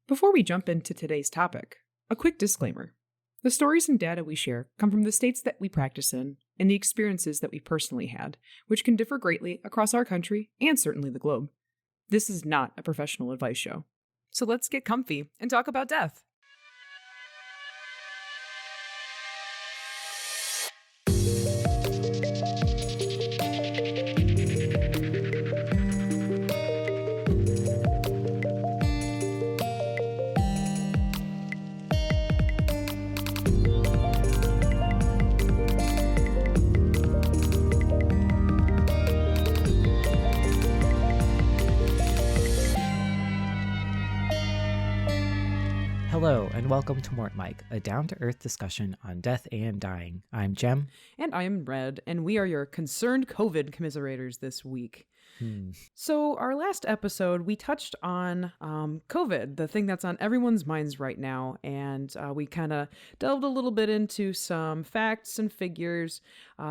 Before we jump into today's topic, a quick disclaimer. The stories and data we share come from the states that we practice in and the experiences that we personally had, which can differ greatly across our country and certainly the globe. This is not a professional advice show. So let's get comfy and talk about death. Hello, and welcome to MortMic, a down-to-earth discussion on death and dying. I'm Jem. And I am Red, and we are your concerned COVID commiserators this week. So our last episode, we touched on COVID, the thing that's on everyone's minds right now. And we kind of delved a little bit into some facts and figures,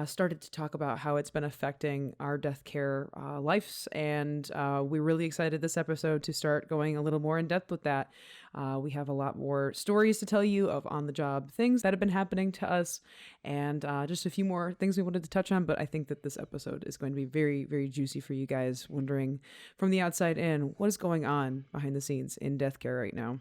started to talk about how it's been affecting our death care lives. And we're really excited this episode to start going a little more in depth with that. We have a lot more stories to tell you of on-the-job things that have been happening to us, and just a few more things we wanted to touch on. But I think that this episode is going to be very, very juicy for you guys wondering from the outside in what is going on behind the scenes in death care right now.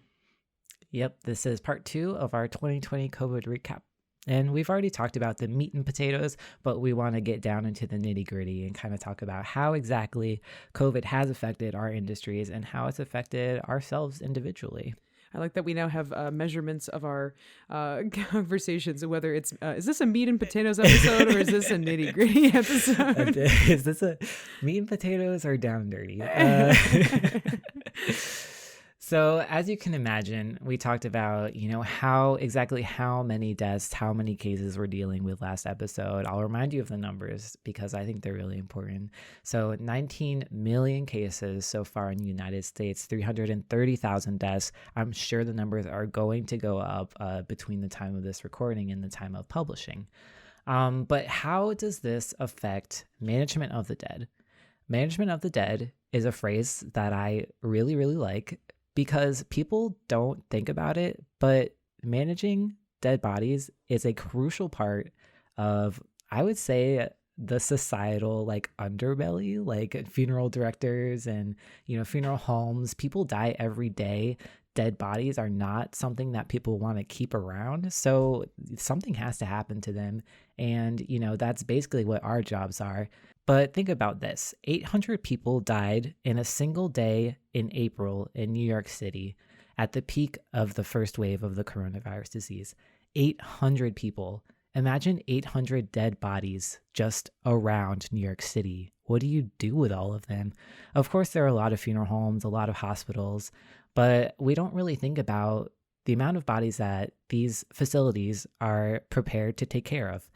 Yep, this is part 2 of our 2020 COVID recap. And we've already talked about the meat and potatoes, but we want to get down into the nitty-gritty and kind of talk about how exactly COVID has affected our industries and how it's affected ourselves individually. I like that we now have measurements of our conversations, whether it's, is this a meat and potatoes episode or is this a nitty gritty episode? Is this a meat and potatoes or down dirty? So as you can imagine, we talked about, how many deaths, how many cases we're dealing with last episode. I'll remind you of the numbers because I think they're really important. So 19 million cases so far in the United States, 330,000 deaths. I'm sure the numbers are going to go up between the time of this recording and the time of publishing. But how does this affect management of the dead? Management of the dead is a phrase that I really, really like, because people don't think about it, but managing dead bodies is a crucial part of, I would say, the societal underbelly, like funeral directors and, funeral homes. People die every day. Dead bodies are not something that people want to keep around. So something has to happen to them. And, that's basically what our jobs are. But think about this. 800 people died in a single day in April in New York City at the peak of the first wave of the coronavirus disease. 800 people. Imagine 800 dead bodies just around New York City. What do you do with all of them? Of course, there are a lot of funeral homes, a lot of hospitals, but we don't really think about the amount of bodies that these facilities are prepared to take care of.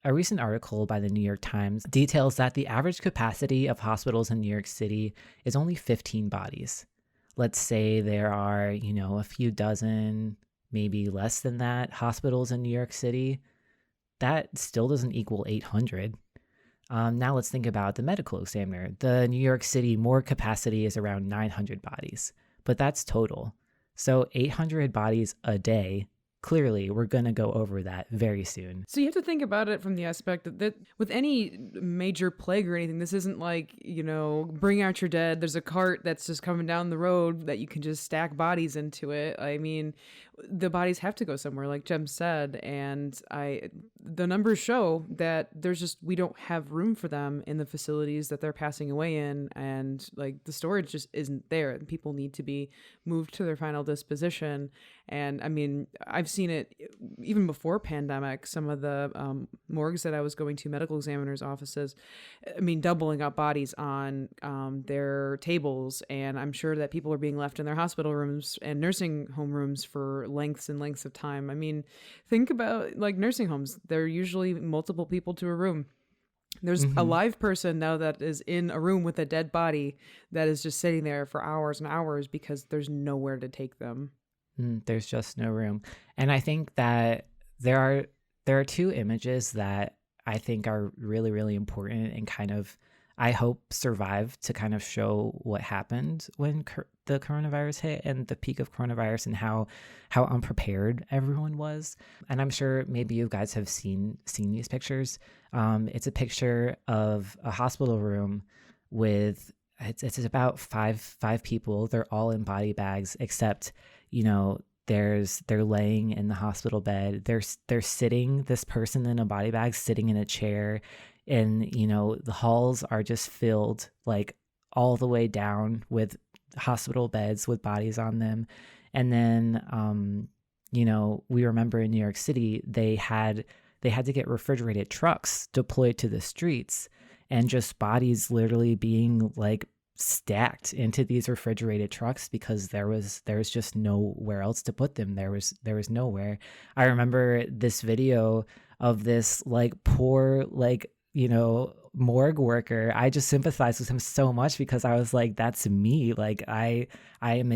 A recent article by the New York Times details that the average capacity of hospitals in New York City is only 15 bodies. Let's say there are, a few dozen, maybe less than that, hospitals in New York City. That still doesn't equal 800. Now let's think about the medical examiner. The New York City morgue capacity is around 900 bodies, but that's total. So 800 bodies a day. Clearly, we're going to go over that very soon. So you have to think about it from the aspect that with any major plague or anything, this isn't like, bring out your dead. There's a cart that's just coming down the road that you can just stack bodies into it. I mean, the bodies have to go somewhere, like Jem said. And the numbers show that we don't have room for them in the facilities that they're passing away in. And the storage just isn't there. And people need to be moved to their final disposition. And I mean, I've seen it even before pandemic, some of the morgues that I was going to, medical examiners' offices, doubling up bodies on their tables. And I'm sure that people are being left in their hospital rooms and nursing home rooms for lengths and lengths of time. I mean, think about nursing homes. They're usually multiple people to a room. There's a live person now that is in a room with a dead body that is just sitting there for hours and hours because there's nowhere to take them. There's just no room. And I think that there are two images that I think are really, really important and kind of I hope survive to kind of show what happened when the coronavirus hit and the peak of coronavirus and how unprepared everyone was. And I'm sure maybe you guys have seen these pictures. It's a picture of a hospital room with it's about five people. They're all in body bags, except, you know, they're laying in the hospital bed. They're sitting, this person in a body bag sitting in a chair, and, you know, the halls are just filled like all the way down with hospital beds with bodies on them. And then, you know, we remember in New York City, they had to get refrigerated trucks deployed to the streets, and just bodies literally being like stacked into these refrigerated trucks because there was just nowhere else to put them. There was nowhere. I remember this video of this like poor, like, you know, morgue worker. I just sympathized with him so much because I was like, that's me. Like that's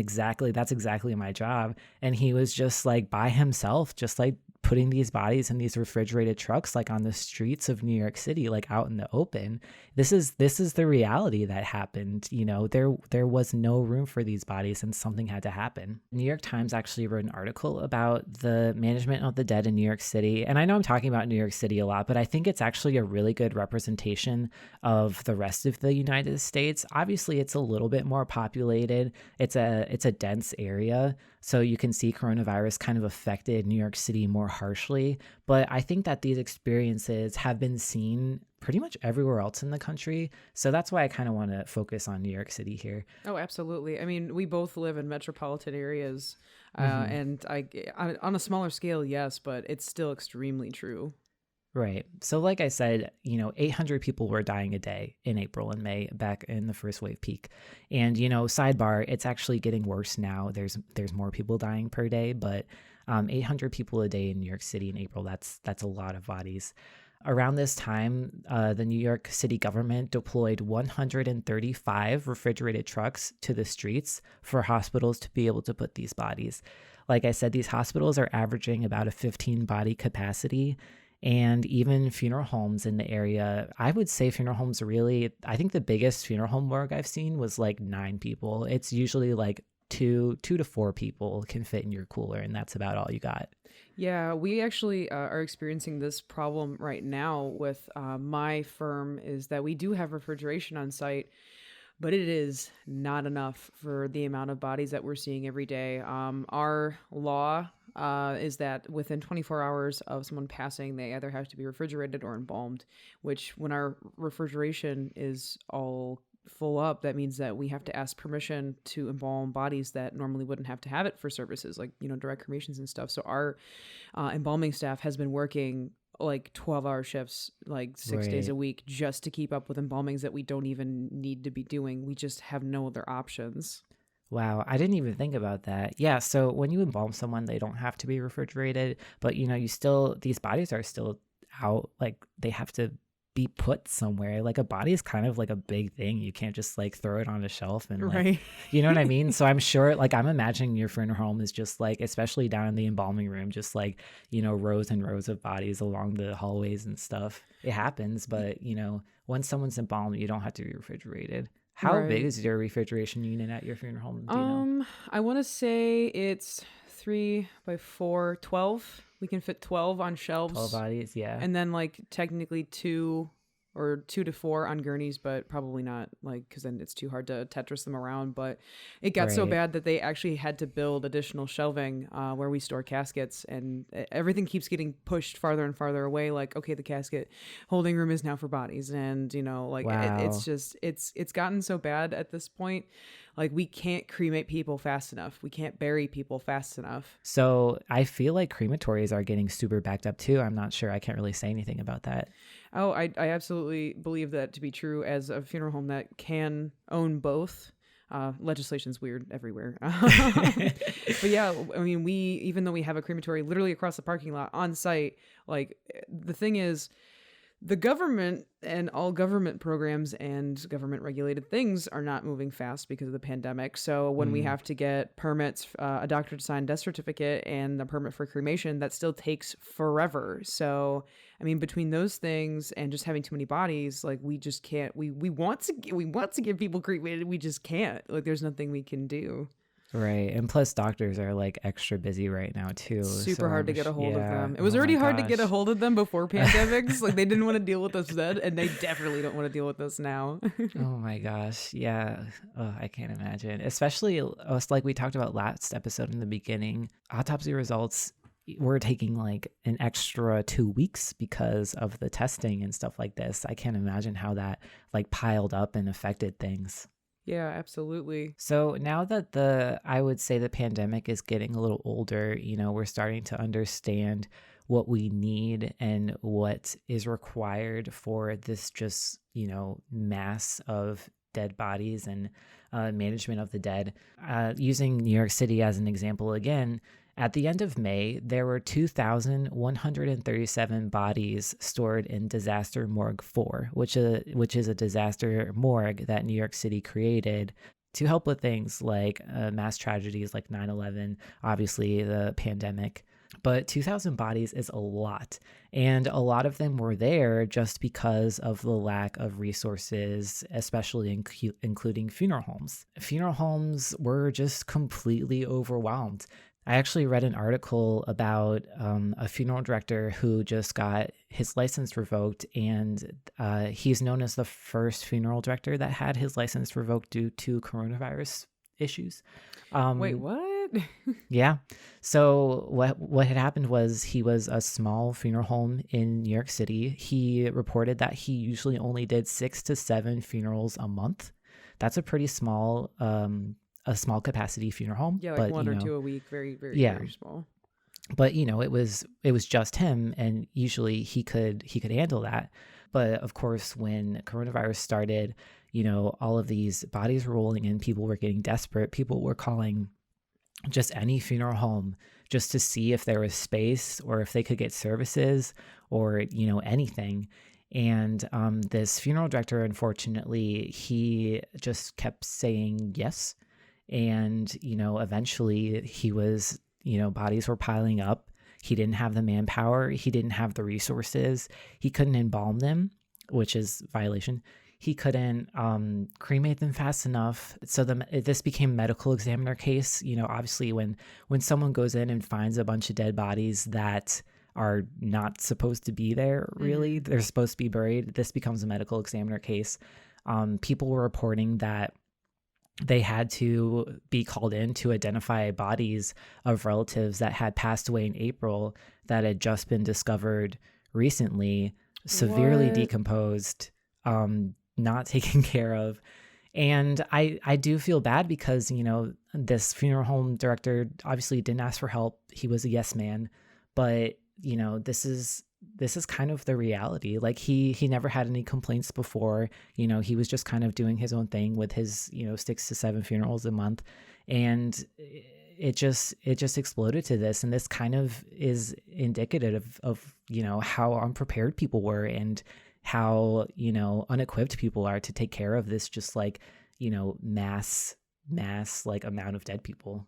exactly my job. And he was just like by himself, just like putting these bodies in these refrigerated trucks, like on the streets of New York City, like out in the open. This is the reality that happened. You know, there was no room for these bodies, and something had to happen. New York Times actually wrote an article about the management of the dead in New York City. And I know I'm talking about New York City a lot, but I think it's actually a really good representation of the rest of the United States. Obviously, it's a little bit more populated. It's a dense area. So you can see coronavirus kind of affected New York City more harshly. But I think that these experiences have been seen pretty much everywhere else in the country. So that's why I kind of want to focus on New York City here. Oh, absolutely. I mean, we both live in metropolitan areas, and on a smaller scale, yes, but it's still extremely true. Right. So like I said, you know, 800 people were dying a day in April and May back in the first wave peak. And, you know, sidebar, it's actually getting worse now. There's more people dying per day, but 800 people a day in New York City in April, that's a lot of bodies. Around this time, the New York City government deployed 135 refrigerated trucks to the streets for hospitals to be able to put these bodies. Like I said, these hospitals are averaging about a 15 body capacity. And even funeral homes in the area, I would say funeral homes really, I think the biggest funeral home morgue I've seen was like 9 people. It's usually like two to 4 people can fit in your cooler, and that's about all you got. Yeah, we actually are experiencing this problem right now with my firm, is that we do have refrigeration on site, but it is not enough for the amount of bodies that we're seeing every day. Our law is that within 24 hours of someone passing, they either have to be refrigerated or embalmed, which when our refrigeration is all full up, that means that we have to ask permission to embalm bodies that normally wouldn't have to have it for services like, you know, direct cremations and stuff. So our embalming staff has been working like 12-hour shifts, like 6 days a week, just to keep up with embalmings that we don't even need to be doing. We just have no other options. Wow, I didn't even think about that. Yeah, so when you embalm someone, they don't have to be refrigerated, but you know, these bodies are still out, like they have to be put somewhere. Like a body is kind of like a big thing. You can't just like throw it on a shelf and like, you know what I mean? So I'm sure, like I'm imagining your funeral home is just like, especially down in the embalming room, just like, you know, rows and rows of bodies along the hallways and stuff. It happens, but you know, when someone's embalmed, you don't have to be refrigerated. How big is your refrigeration unit at your funeral home? Do you know? I want to say it's 3 by 4, 12. We can fit 12 on shelves. 12 bodies, yeah. And then like technically 2 to 4 on gurneys, but probably not, like, because then it's too hard to Tetris them around. But it got so bad that they actually had to build additional shelving where we store caskets, and everything keeps getting pushed farther and farther away. Like, okay, the casket holding room is now for bodies, and you know, like it's just it's gotten so bad at this point. Like, we can't cremate people fast enough. We can't bury people fast enough. So I feel like crematories are getting super backed up too. I'm not sure. I can't really say anything about that. Oh, I absolutely believe that to be true as a funeral home that can own both. Legislation's weird everywhere. But yeah, I mean, even though we have a crematory literally across the parking lot on site, like the thing is, the government and all government programs and government regulated things are not moving fast because of the pandemic. So when we have to get permits, a doctor to sign death certificate and a permit for cremation, that still takes forever. So, I mean, between those things and just having too many bodies, like we just can't, we want to get people cremated. We just can't, like, there's nothing we can do. Right. And plus doctors are like extra busy right now too. Super So hard to get a hold of yeah. them. It was Oh already my hard to get a gosh. hold of them before pandemics. Like they didn't want to deal with us then, and they definitely don't want to deal with us now. Oh my gosh. Yeah. Oh, I can't imagine. Especially us, like we talked about last episode in the beginning, autopsy results were taking like an extra 2 weeks because of the testing and stuff like this. I can't imagine how that like piled up and affected things. Yeah, absolutely. So now that I would say the pandemic is getting a little older, we're starting to understand what we need and what is required for this just, mass of dead bodies and management of the dead. Using New York City as an example again, at the end of May, there were 2,137 bodies stored in Disaster Morgue 4, which is a disaster morgue that New York City created to help with things like mass tragedies like 9/11, obviously the pandemic. But 2,000 bodies is a lot. And a lot of them were there just because of the lack of resources, especially including funeral homes. Funeral homes were just completely overwhelmed. I actually read an article about a funeral director who just got his license revoked, and he's known as the first funeral director that had his license revoked due to coronavirus issues. Wait, what? Yeah. So what had happened was he was a small funeral home in New York City. He reported that he usually only did 6 to 7 funerals a month. That's a pretty small small capacity funeral home. Yeah, like but, one or two a week. Very, very, yeah. very small. But it was just him, and usually he could handle that. But of course, when coronavirus started, all of these bodies were rolling in. People were getting desperate. People were calling just any funeral home just to see if there was space or if they could get services or anything. And this funeral director, unfortunately, he just kept saying yes. And, eventually he was, bodies were piling up. He didn't have the manpower. He didn't have the resources. He couldn't embalm them, which is violation. He couldn't cremate them fast enough. So this became a medical examiner case. Obviously when someone goes in and finds a bunch of dead bodies that are not supposed to be there, really, they're supposed to be buried, this becomes a medical examiner case. People were reporting that they had to be called in to identify bodies of relatives that had passed away in April that had just been discovered recently, severely decomposed, not taken care of. And I do feel bad because, this funeral home director obviously didn't ask for help. He was a yes man, but this is kind of the reality. Like he never had any complaints before. He was just kind of doing his own thing with his 6 to 7 funerals a month, and it just exploded to this. And this kind of is indicative of how unprepared people were and how unequipped people are to take care of this just like mass like amount of dead people.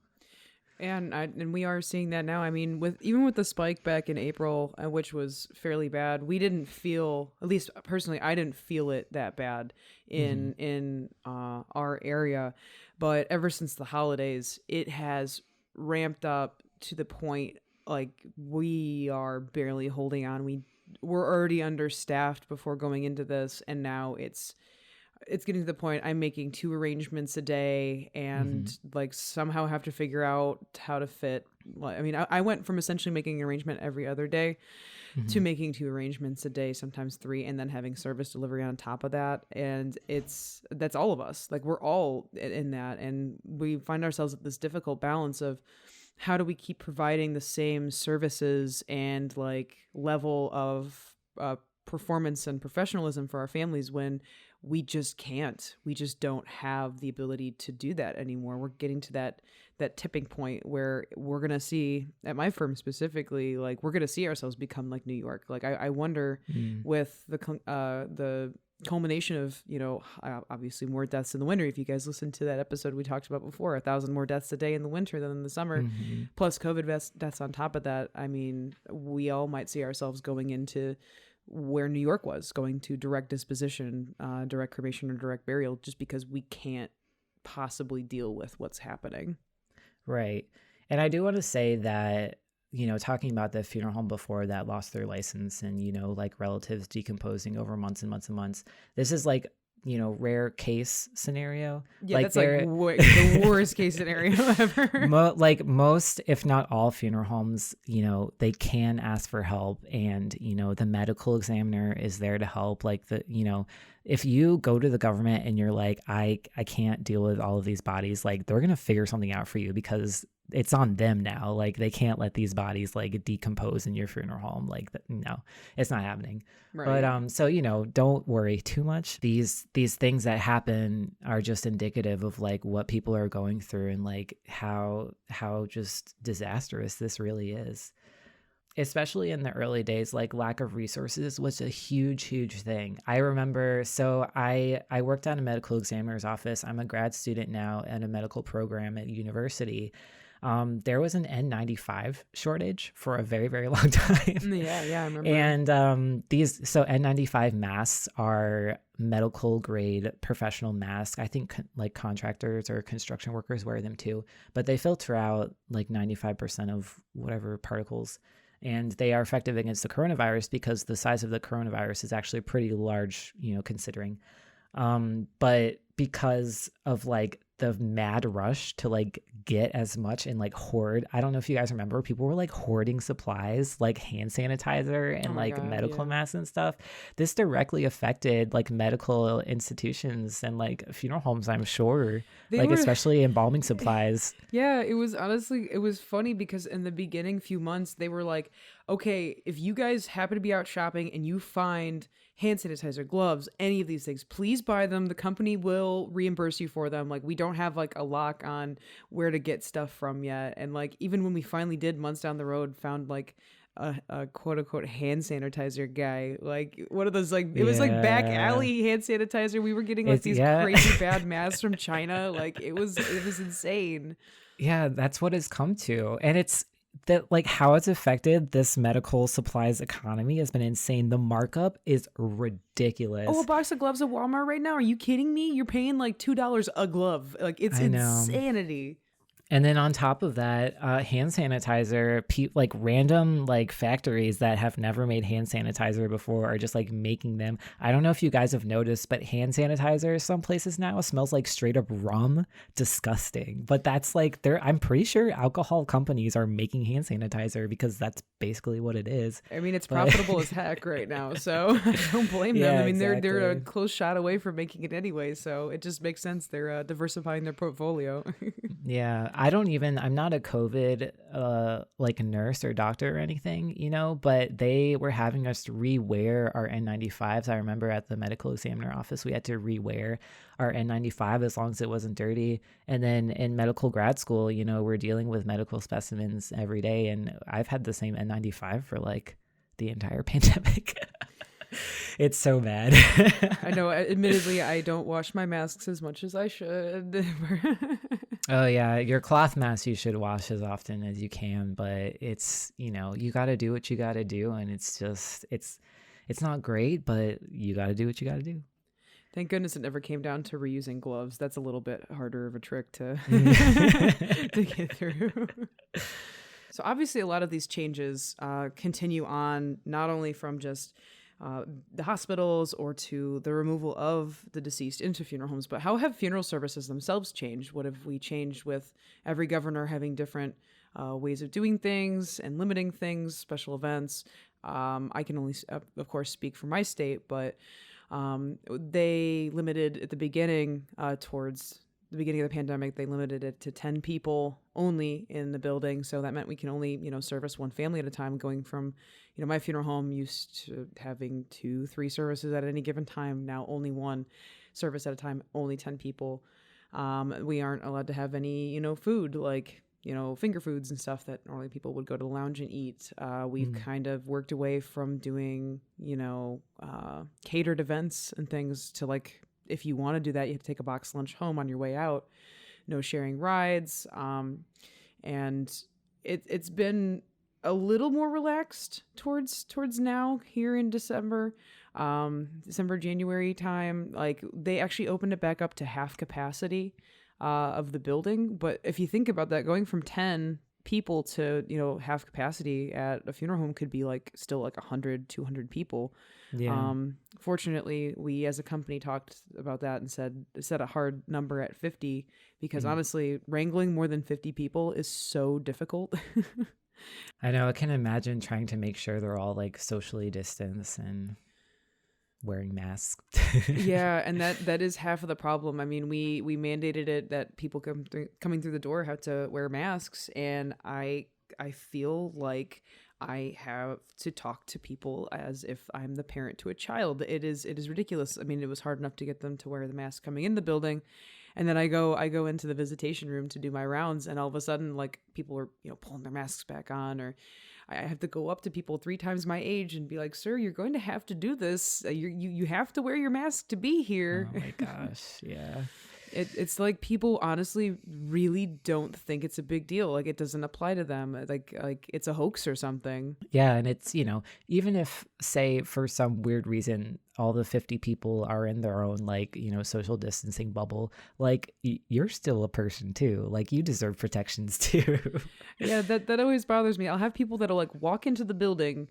And we are seeing that now. I mean, even with the spike back in April, which was fairly bad, we didn't feel, at least personally, I didn't feel it that bad in our area. But ever since the holidays, it has ramped up to the point like we are barely holding on. We're already understaffed before going into this, and now it's getting to the point I'm making 2 arrangements a day and like somehow have to figure out how to fit. I mean, I went from essentially making an arrangement every other day to making 2 arrangements a day, sometimes 3, and then having service delivery on top of that. And that's all of us. Like we're all in that. And we find ourselves at this difficult balance of how do we keep providing the same services and like level of performance and professionalism for our families when we just can't. We just don't have the ability to do that anymore. We're getting to that that tipping point where we're going to see, at my firm specifically, like we're going to see ourselves become like New York. Like I wonder with the culmination of, obviously more deaths in the winter. If you guys listened to that episode we talked about before, 1,000 more deaths a day in the winter than in the summer, plus COVID deaths on top of that. I mean, we all might see ourselves going into where New York was, going to direct disposition, direct cremation or direct burial, just because we can't possibly deal with what's happening. Right. And I do want to say that, talking about the funeral home before that lost their license and, like relatives decomposing over months and months and months, this is like, rare case scenario. Yeah, that's like the worst case scenario ever. Like most, if not all funeral homes, they can ask for help, and, the medical examiner is there to help. Like if you go to the government and you're like, I can't deal with all of these bodies, like they're going to figure something out for you, because it's on them now. Like they can't let these bodies like decompose in your funeral home. Like no, it's not happening. Right. But so don't worry too much. These things that happen are just indicative of like what people are going through, and like how just disastrous this really is. Especially in the early days, like lack of resources was a huge thing. I remember, so I worked at a medical examiner's office. I'm a grad student now at a medical program at university. There was an N95 shortage for a very, very long time. Yeah, I remember. And so N95 masks are medical grade professional masks. I think like contractors or construction workers wear them too, but they filter out like 95% of whatever particles. And they are effective against the coronavirus because the size of the coronavirus is actually pretty large, considering. But because of like the mad rush to like get as much and like hoard, I don't know if you guys remember, people were like hoarding supplies like hand sanitizer and medical masks and stuff. This directly affected like medical institutions and like funeral homes, I'm sure, especially embalming supplies. Yeah, it was funny because in the beginning few months they were like, okay, if you guys happen to be out shopping and you find hand sanitizer, gloves, any of these things, please buy them. The company will reimburse you for them. Like we don't have like a lock on where to get stuff from yet. And like even when we finally did months down the road found like a quote unquote hand sanitizer guy, like one of those like it was like back alley hand sanitizer. We were getting like these crazy bad masks from China. Like it was insane. Yeah, that's what it's come to. And it's that like how it's affected this medical supplies economy has been insane. The markup is ridiculous. Oh, a box of gloves at Walmart right now? Are you kidding me? You're paying like $2 a glove. Like it's insanity. And then on top of that, hand sanitizer, like random like factories that have never made hand sanitizer before are just like making them. I don't know if you guys have noticed, but hand sanitizer some places now smells like straight up rum. Disgusting. But that's like I'm pretty sure alcohol companies are making hand sanitizer because that's basically what it is. I mean, it's profitable as heck right now, so I don't blame them. I mean, exactly. They're a close shot away from making it anyway, so it just makes sense. They're diversifying their portfolio. Yeah. I'm not a COVID like nurse or doctor or anything, but they were having us rewear our N95s. I remember at the medical examiner office, we had to rewear our N95 as long as it wasn't dirty. And then in medical grad school, we're dealing with medical specimens every day. And I've had the same N95 for like the entire pandemic. It's so bad. I know. Admittedly, I don't wash my masks as much as I should. Oh yeah, your cloth mask you should wash as often as you can, but it's you got to do what you got to do, and it's just it's not great, but you got to do what you got to do. Thank goodness it never came down to reusing gloves. That's a little bit harder of a trick to to get through. So obviously, a lot of these changes continue on not only from just the hospitals or to the removal of the deceased into funeral homes, but how have funeral services themselves changed? What have we changed with every governor having different ways of doing things and limiting things, special events? I can only, of course, speak for my state, but they limited at the beginning, towards the beginning of the pandemic, they limited it to 10 people only in the building. So that meant we can only, service one family at a time, going from, my funeral home used to having 2-3 services at any given time. Now only one service at a time, only 10 people. We aren't allowed to have any, food like, finger foods and stuff that normally people would go to the lounge and eat. We've kind of worked away from doing, catered events and things to like, if you want to do that, you have to take a box lunch home on your way out. No sharing rides. And it's been a little more relaxed towards now here in December, January time. Like they actually opened it back up to half capacity of the building. But if you think about that, going from 10 people to, half capacity at a funeral home could be like still like 100, 200 people. Yeah. Fortunately, we as a company talked about that and set a hard number at 50 because honestly, wrangling more than 50 people is so difficult. I know. I can imagine trying to make sure they're all like socially distanced and wearing masks. Yeah, and that is half of the problem. I mean, we mandated it that people coming through the door have to wear masks, and I feel like I have to talk to people as if I'm the parent to a child. It is ridiculous. I mean, it was hard enough to get them to wear the mask coming in the building. And then I go into the visitation room to do my rounds, and all of a sudden, like, people are, pulling their masks back on, or I have to go up to people 3 times my age and be like, "Sir, you're going to have to do this. You have to wear your mask to be here." Oh my gosh, yeah. It's like people honestly really don't think it's a big deal. Like it doesn't apply to them. Like it's a hoax or something. Yeah, and it's, even if, say, for some weird reason, all the 50 people are in their own, like, social distancing bubble, like, you're still a person too. Like, you deserve protections too. Yeah, that always bothers me. I'll have people that'll, like, walk into the building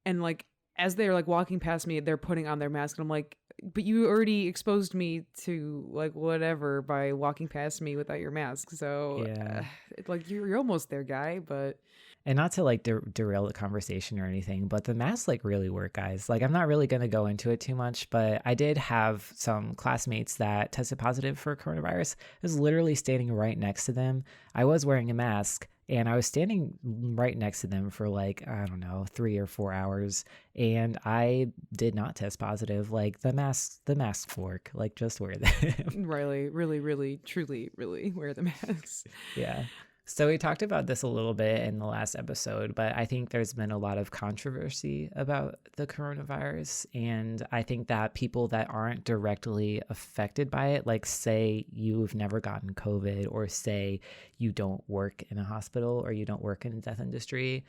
and, like, as they're, like, walking past me, they're putting on their mask. And I'm like, but you already exposed me to, like, whatever by walking past me without your mask. So, Yeah. Like, you're almost there, guy, but... And not to like derail the conversation or anything, but the masks like really work, guys. Like I'm not really going to go into it too much, but I did have some classmates that tested positive for coronavirus. I was literally standing right next to them. I was wearing a mask and I was standing right next to them for like, I don't know, 3 or 4 hours. And I did not test positive. Like the masks work, like just wear them. Really, really, really, truly, really wear the masks. Yeah. So we talked about this a little bit in the last episode, but I think there's been a lot of controversy about the coronavirus. And I think that people that aren't directly affected by it, like say you've never gotten COVID or say you don't work in a hospital or you don't work in the death industry,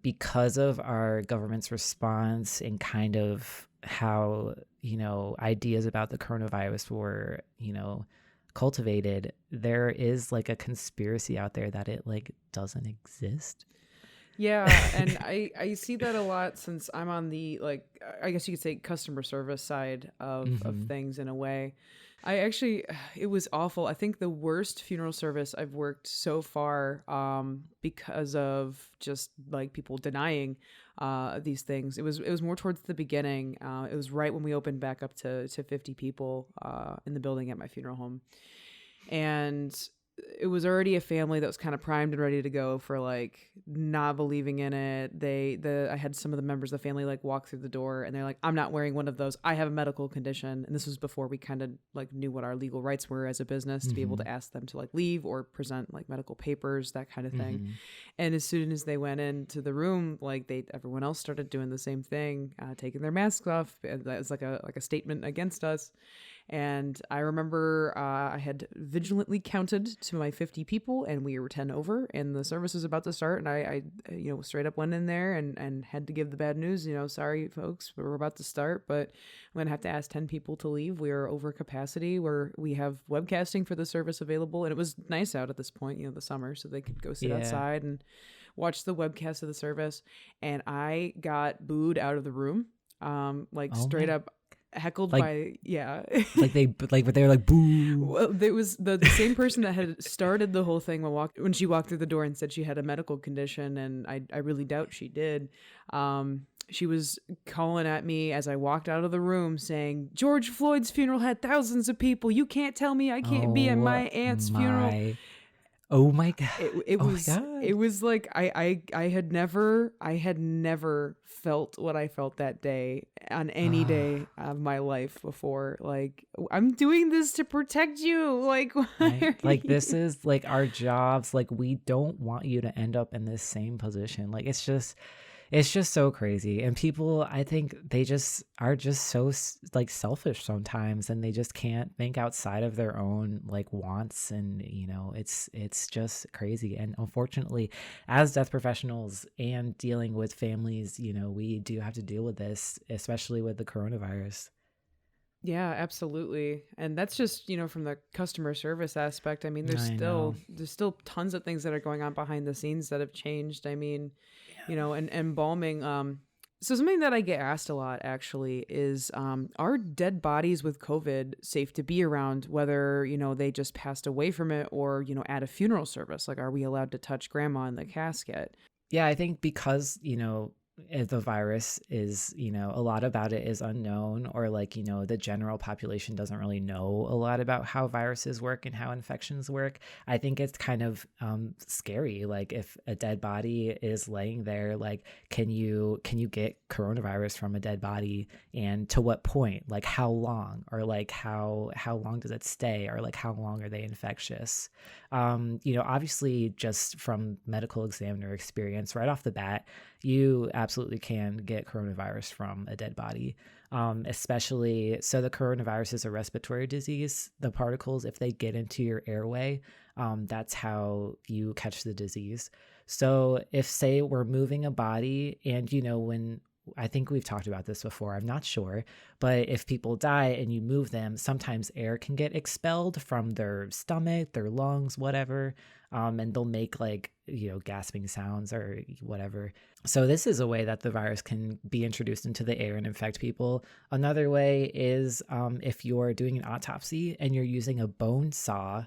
because of our government's response and kind of how, ideas about the coronavirus were, cultivated, there is like a conspiracy out there that it like doesn't exist. Yeah, and I see that a lot since I'm on the, like, I guess you could say customer service side of things in a way. It was awful. I think the worst funeral service I've worked so far, because of just like people denying these things. It was more towards the beginning. It was right when we opened back up to 50 people in the building at my funeral home. And it was already a family that was kind of primed and ready to go for like not believing in it. I had some of the members of the family like walk through the door and they're like, "I'm not wearing one of those. I have a medical condition." And this was before we kind of like knew what our legal rights were as a business to be able to ask them to like leave or present like medical papers, that kind of thing. And as soon as they went into the room, like everyone else started doing the same thing, taking their masks off. That was like a statement against us. And I remember I had vigilantly counted to my 50 people and we were 10 over and the service was about to start. And I straight up went in there and had to give the bad news, "Sorry, folks, we're about to start, but I'm going to have to ask 10 people to leave. We are over capacity we have webcasting for the service available." And it was nice out at this point, the summer, so they could go sit outside and watch the webcast of the service. And I got booed out of the room, straight up. Heckled like, by but they were like, "Boo!" Well, there was the same person that had started the whole thing when she walked through the door and said she had a medical condition, and I really doubt she did. She was calling at me as I walked out of the room saying, "George Floyd's funeral had thousands of people. You can't tell me I can't be at my aunt's funeral." Oh my god. It Oh my was god. it was like I had never felt what I felt that day on any day of my life before. Like, I'm doing this to protect you. Like, why Right? are Like, you? this is like our jobs. Like, we don't want you to end up in this same position. Like, it's just so crazy. And people, I think they just are just so like selfish sometimes, and they just can't think outside of their own like wants. And, it's just crazy. And unfortunately, as death professionals and dealing with families, we do have to deal with this, especially with the coronavirus. Yeah, absolutely. And that's just, from the customer service aspect. I mean, there's I still know. there's still tons of things that are going on behind the scenes that have changed. I mean, and embalming. So something that I get asked a lot actually is, are dead bodies with COVID safe to be around, whether, they just passed away from it or, at a funeral service? Like, are we allowed to touch grandma in the casket? Yeah, I think because, the virus is, a lot about it is unknown, or like, the general population doesn't really know a lot about how viruses work and how infections work. I think it's kind of scary. Like, if a dead body is laying there, like, can you get coronavirus from a dead body, and to what point? Like, how long? Or like how long does it stay? Or like how long are they infectious? Obviously, just from medical examiner experience right off the bat, you absolutely can get coronavirus from a dead body. Especially, so the coronavirus is a respiratory disease. The particles, if they get into your airway, that's how you catch the disease. So if, say, we're moving a body, and when, I think we've talked about this before, I'm not sure, but if people die and you move them, sometimes air can get expelled from their stomach, their lungs, whatever, and they'll make like, gasping sounds or whatever. So this is a way that the virus can be introduced into the air and infect people. Another way is, if you're doing an autopsy and you're using a bone saw.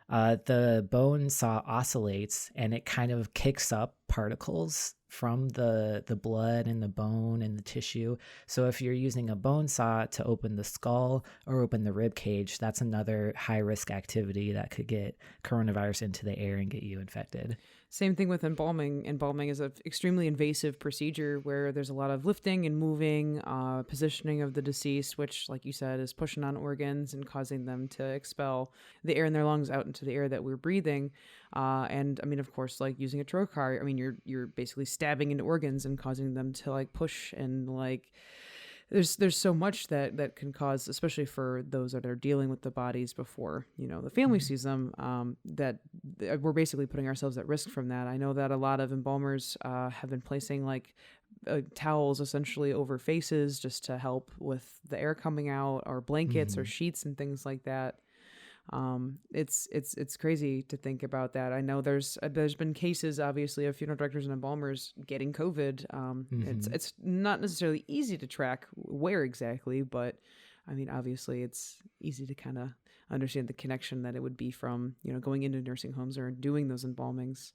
The bone saw oscillates, and it kind of kicks up particles from the blood and the bone and the tissue. So if you're using a bone saw to open the skull or open the rib cage, that's another high risk activity that could get coronavirus into the air and get you infected. Same thing with embalming. Embalming is an extremely invasive procedure where there's a lot of lifting and moving, positioning of the deceased, which, like you said, is pushing on organs and causing them to expel the air in their lungs out into the air that we're breathing. And I mean, of course, like using a trocar, I mean, you're basically stabbing into organs and causing them to like push, and like there's so much that can cause, especially for those that are dealing with the bodies before the family sees them, that we're basically putting ourselves at risk from that. I know that a lot of embalmers have been placing like towels essentially over faces just to help with the air coming out, or blankets or Mm-hmm. sheets and things like that. It's crazy to think about that. I know there's been cases, obviously, of funeral directors and embalmers getting COVID. Mm-hmm. It's not necessarily easy to track where exactly, but I mean, obviously, it's easy to kind of understand the connection that it would be from going into nursing homes or doing those embalmings.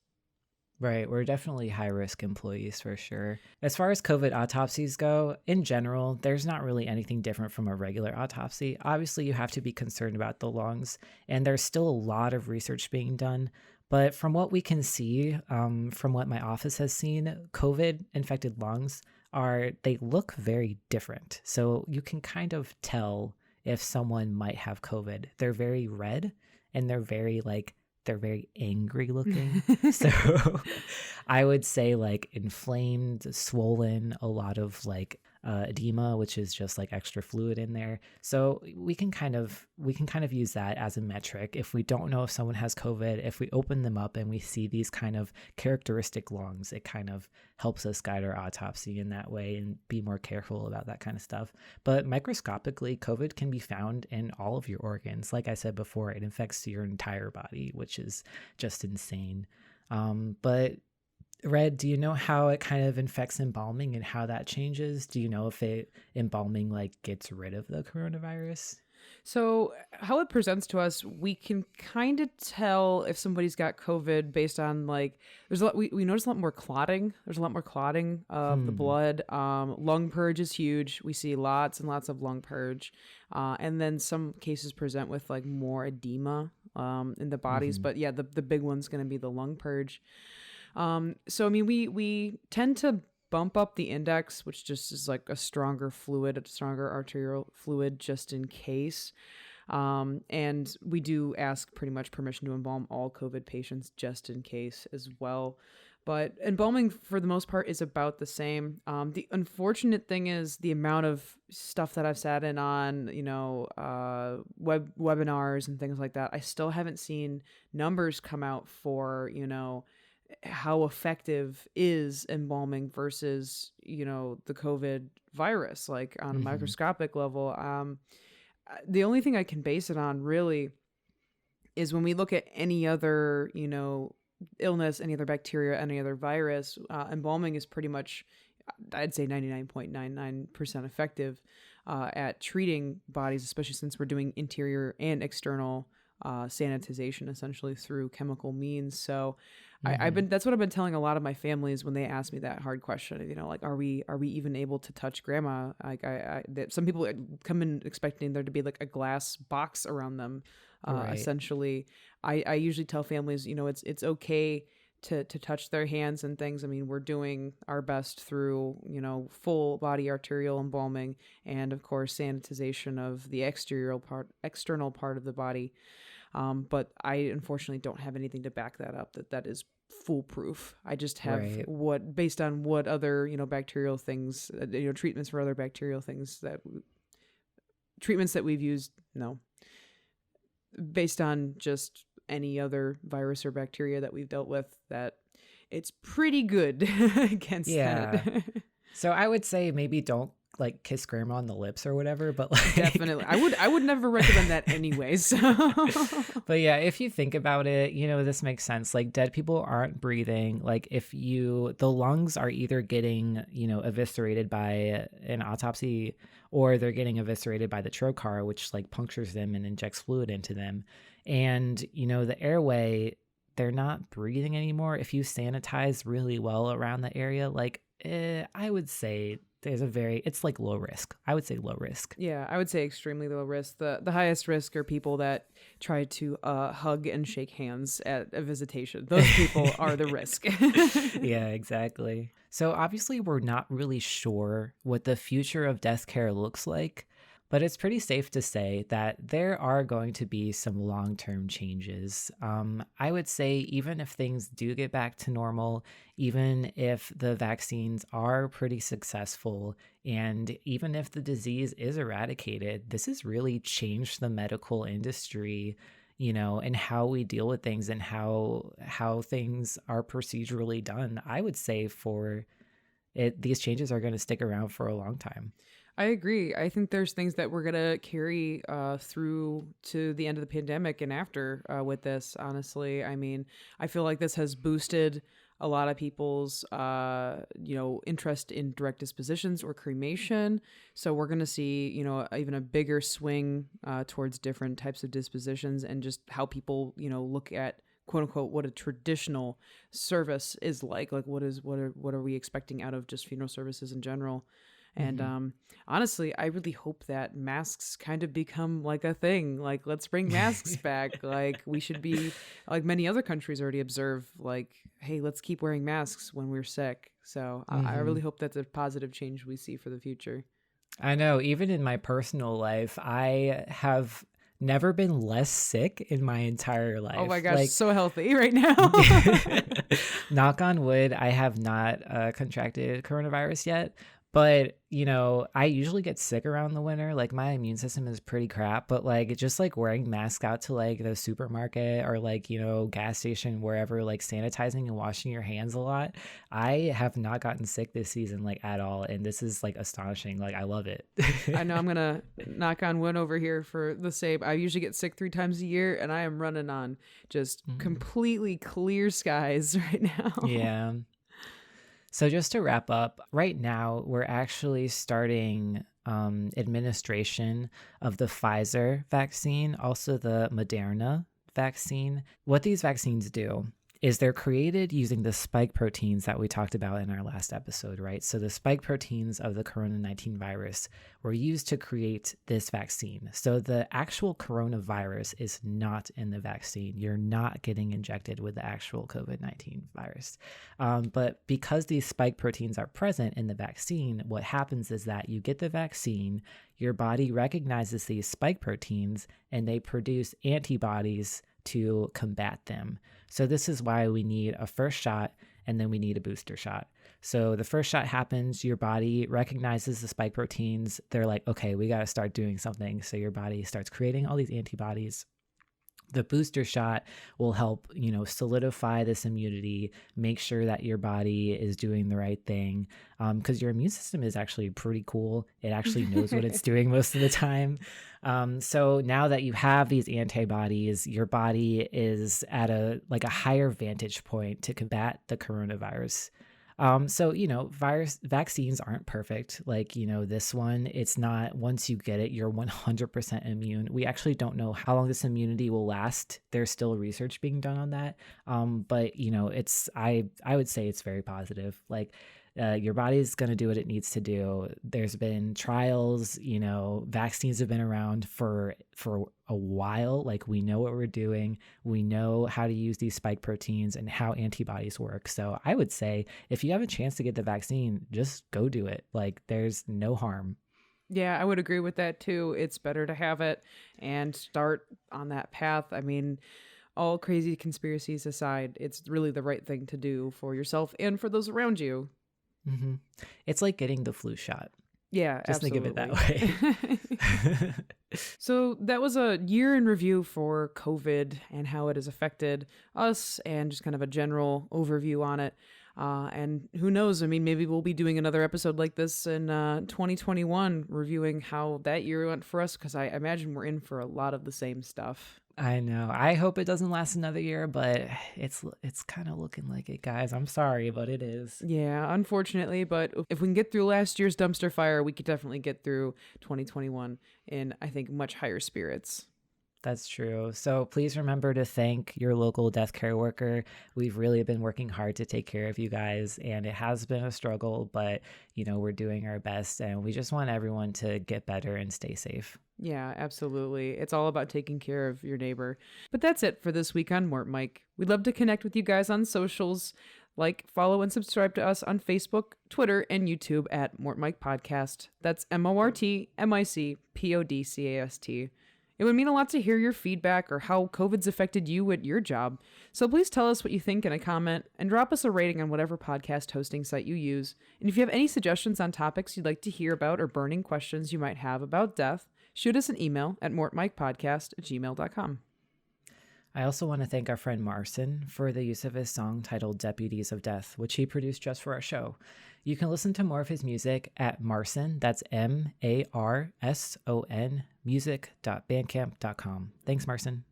Right. We're definitely high risk employees for sure. As far as COVID autopsies go, in general, there's not really anything different from a regular autopsy. Obviously, you have to be concerned about the lungs, and there's still a lot of research being done. But from what we can see, from what my office has seen, COVID infected lungs they look very different. So you can kind of tell if someone might have COVID. They're very red, and they're very angry looking. So I would say like inflamed, swollen, a lot of like edema, which is just like extra fluid in there. So we can kind of use that as a metric. If we don't know if someone has COVID, if we open them up and we see these kind of characteristic lungs, it kind of helps us guide our autopsy in that way and be more careful about that kind of stuff. But microscopically, COVID can be found in all of your organs. Like I said before, it infects your entire body, which is just insane. But Red, do you know how it kind of infects embalming and how that changes? Do you know if embalming like gets rid of the coronavirus? So, how it presents to us, we can kind of tell if somebody's got COVID based on like, there's a lot, we notice a lot more clotting. There's a lot more clotting of the Hmm. blood. Lung purge is huge. We see lots and lots of lung purge. And then some cases present with like more edema. in the bodies. But yeah, the big one's going to be the lung purge. So I mean, we tend to bump up the index, which just is like a stronger fluid, a stronger arterial fluid, just in case. And we do ask pretty much permission to embalm all COVID patients just in case as well. But embalming, for the most part, is about the same. The unfortunate thing is the amount of stuff that I've sat in on, webinars and things like that. I still haven't seen numbers come out for, how effective is embalming versus, the COVID virus, like on a microscopic level. The only thing I can base it on really is when we look at any other, illness, any other bacteria, any other virus, embalming is pretty much, I'd say 99.99% effective at treating bodies, especially since we're doing interior and external sanitization essentially through chemical means. So that's what I've been telling a lot of my families when they ask me that hard question, like, are we even able to touch grandma? Like some people come in expecting there to be like a glass box around them. Right. Essentially, I usually tell families, it's okay to touch their hands and things. I mean, we're doing our best through, full body arterial embalming and of course sanitization of the external part of the body. But I unfortunately don't have anything to back that up, that is foolproof. I just have based on what other, bacterial things, treatments for other bacterial things treatments that we've used. No. Based on just any other virus or bacteria that we've dealt with, that it's pretty good against that. So I would say maybe don't like kiss grandma on the lips or whatever, but definitely I would never recommend that anyways. But yeah, if you think about it, this makes sense. Like dead people aren't breathing. Like the lungs are either getting, eviscerated by an autopsy or they're getting eviscerated by the trocar, which like punctures them and injects fluid into them. And, the airway, they're not breathing anymore. If you sanitize really well around the area, like I would say it's like low risk. I would say low risk. Yeah, I would say extremely low risk. The highest risk are people that try to hug and shake hands at a visitation. Those people are the risk. Yeah, exactly. So obviously we're not really sure what the future of death care looks like, but it's pretty safe to say that there are going to be some long-term changes. I would say even if things do get back to normal, even if the vaccines are pretty successful, and even if the disease is eradicated, this has really changed the medical industry, and how we deal with things and how things are procedurally done. I would say these changes are going to stick around for a long time. I agree. I think there's things that we're going to carry through to the end of the pandemic and after with this, honestly. I mean, I feel like this has boosted a lot of people's, interest in direct dispositions or cremation. So we're going to see, even a bigger swing towards different types of dispositions and just how people, look at quote unquote what a traditional service is like what are we expecting out of just funeral services in general. And honestly, I really hope that masks kind of become like a thing. Like, let's bring masks back. Like, we should be, like many other countries already observe, like, hey, let's keep wearing masks when we're sick. So I really hope that's a positive change we see for the future. I know, even in my personal life, I have never been less sick in my entire life. Oh my gosh, so healthy right now. Knock on wood, I have not contracted coronavirus yet. But, I usually get sick around the winter. Like, my immune system is pretty crap. But, like, just, like, wearing masks out to, like, the supermarket or, like, gas station, wherever, like, sanitizing and washing your hands a lot. I have not gotten sick this season, like, at all. And this is, like, astonishing. Like, I love it. I know I'm going to knock on wood over here for the same. I usually get sick 3 times a year, and I am running on just completely clear skies right now. Yeah. So just to wrap up, right now we're actually starting administration of the Pfizer vaccine, also the Moderna vaccine. What these vaccines do is they're created using the spike proteins that we talked about in our last episode, right? So the spike proteins of the Corona-19 virus were used to create this vaccine. So the actual coronavirus is not in the vaccine. You're not getting injected with the actual COVID-19 virus. But because these spike proteins are present in the vaccine, what happens is that you get the vaccine, your body recognizes these spike proteins, and they produce antibodies to combat them. So this is why we need a first shot and then we need a booster shot. So the first shot happens, your body recognizes the spike proteins. They're like, okay, we got to start doing something. So your body starts creating all these antibodies. The booster shot will help, solidify this immunity, make sure that your body is doing the right thing. Because your immune system is actually pretty cool. It actually knows what it's doing most of the time. So now that you have these antibodies, your body is at a higher vantage point to combat the coronavirus. Vaccines aren't perfect. This one, it's not, once you get it, you're 100% immune. We actually don't know how long this immunity will last. There's still research being done on that. But I would say it's very positive. Your body's going to do what it needs to do. There's been trials, vaccines have been around for a while. We know what we're doing. We know how to use these spike proteins and how antibodies work. So I would say if you have a chance to get the vaccine, just go do it. There's no harm. Yeah, I would agree with that too. It's better to have it and start on that path. I mean, all crazy conspiracies aside, it's really the right thing to do for yourself and for those around you. Mm-hmm. It's like getting the flu shot. Yeah, just absolutely. think of it that way. So that was a year in review for COVID and how it has affected us and just kind of a general overview on it. And who knows? I mean, maybe we'll be doing another episode like this in 2021, reviewing how that year went for us, because I imagine we're in for a lot of the same stuff. I know. I hope it doesn't last another year, but it's kind of looking like it, guys. I'm sorry, but it is. Yeah, unfortunately, but if we can get through last year's dumpster fire, we could definitely get through 2021 in, I think, much higher spirits. That's true. So please remember to thank your local death care worker. We've really been working hard to take care of you guys, and it has been a struggle, but we're doing our best, and we just want everyone to get better and stay safe. Yeah, absolutely. It's all about taking care of your neighbor. But that's it for this week on MortMic. We'd love to connect with you guys on socials. Follow, and subscribe to us on Facebook, Twitter, and YouTube at MortMic Podcast. That's MortMic Podcast. It would mean a lot to hear your feedback or how COVID's affected you at your job. So please tell us what you think in a comment and drop us a rating on whatever podcast hosting site you use. And if you have any suggestions on topics you'd like to hear about or burning questions you might have about death, shoot us an email at mortmicpodcast@gmail.com. I also want to thank our friend Marson for the use of his song titled Deputies of Death, which he produced just for our show. You can listen to more of his music at Marson, that's MARSON, music.bandcamp.com. Thanks, Marson.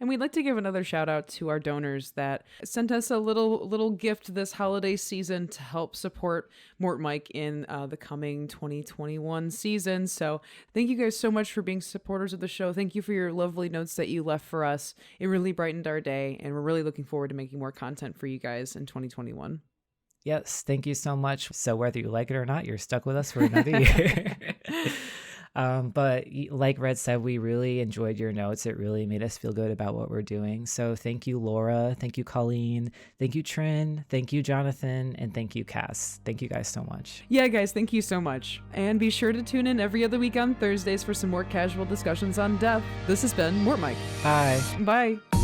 And we'd like to give another shout out to our donors that sent us a little gift this holiday season to help support MortMic in the coming 2021 season. So thank you guys so much for being supporters of the show. Thank you for your lovely notes that you left for us. It really brightened our day, and we're really looking forward to making more content for you guys in 2021. Yes, thank you so much. So whether you like it or not, you're stuck with us for another year. But like Red said, we really enjoyed your notes. It really made us feel good about what we're doing. So thank you, Laura. Thank you, Colleen. Thank you, Trin. Thank you, Jonathan. And thank you, Cass. Thank you guys so much. Yeah, guys, thank you so much. And be sure to tune in every other week on Thursdays for some more casual discussions on death. This has been MortMic. Bye. Bye.